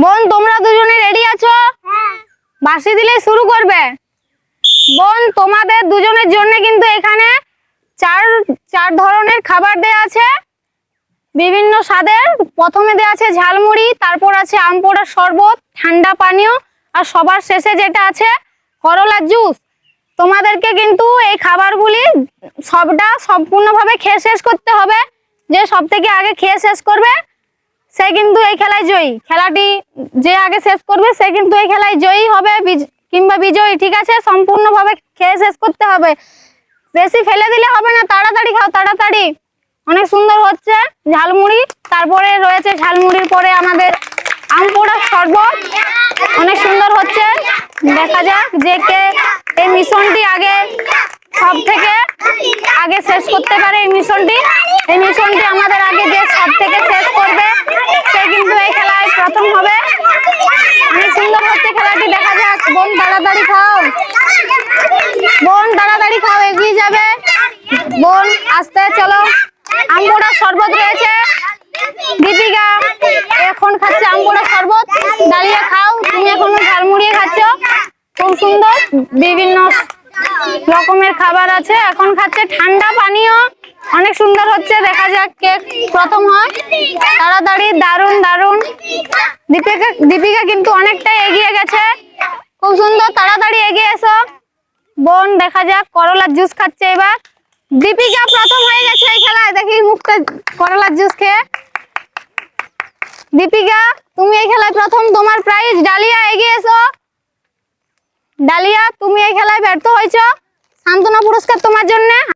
বোন তোমরা দুজনে রেডি আছো? বাঁশি দিলে শুরু করবে। বোন তোমাদের দুজনের জন্য কিন্তু এখানে চার ধরনের খাবার দেয়া আছে, বিভিন্ন স্বাদের। প্রথমে দেয়া আছে ঝালমুড়ি, তারপর আছে আম পোড়ার শরবত, ঠান্ডা পানীয়, আর সবার শেষে যেটা আছে করলার জুস। তোমাদেরকে কিন্তু এই খাবারগুলি সবটা সম্পূর্ণভাবে খেয়ে শেষ করতে হবে। যে সব থেকে আগে খেয়ে শেষ করবে সে কিন্তু এই খেলায় জয়ী। খেলাটি যে আগে শেষ করবে সে কিন্তু এই খেলায় জয়ী হবে কিংবা বিজয়ী, ঠিক আছে? সম্পূর্ণভাবে খেয়ে শেষ করতে হবে, বেশি ফেলে দিলে হবে না। তাড়াতাড়ি খাও, তাড়াতাড়ি। অনেক সুন্দর হচ্ছে ঝালমুড়ি, তারপরে রয়েছে ঝালমুড়ির পরে আমাদের আম পোড়ার শরবত, অনেক সুন্দর হচ্ছে। দেখা যাক যে কে এই মিশনটি সব থেকে আগে শেষ করতে পারে। এই মিশনটি আমাদের আগে যে সব থেকে শেষ করবে সে কিন্তু এই খেলায় প্রথম হবে। অনেক সুন্দর হচ্ছে খেলাটি, দেখা যাক। বোন তাড়াতাড়ি খাও, বোন তাড়াতাড়ি খাও, এগিয়ে যাবে। বোন আস্তে চলো। আম পোড়ার শরবত রয়েছে, দীপিকা এখন খাচ্ছে আম পোড়ার শরবত। দাঁড়িয়ে খাও, তুমি এখনো ঝালমুড়িয়ে খাচ্ছ। খুব সুন্দর বিভিন্ন রকমের খাবার আছে। এখন খাচ্ছে ঠান্ডা পানীয়, অনেক সুন্দর হচ্ছে। দেখা যাক কে প্রথম হয়। তাড়াতাড়ি, দারুণ দারুণ। দীপিকা কিন্তু অনেকটাই এগিয়ে গেছে, খুব সুন্দর। তাড়াতাড়ি এগিয়ে এসো। বোন দেখা যাক করলার জুস খাচ্ছে এবার। দীপিকা প্রথম হয়ে গেছে এই খেলায়, দেখি মুখটা করলার জুস খেয়ে। দীপিকা তুমি এই খেলায় প্রথম, তোমার প্রাইজ। ডালিয়া এগিয়ে এসো। ডালিয়া তুমি এই খেলায় ব্যর্থ হয়েছো, সান্ত্বনা পুরস্কার তোমার জন্য।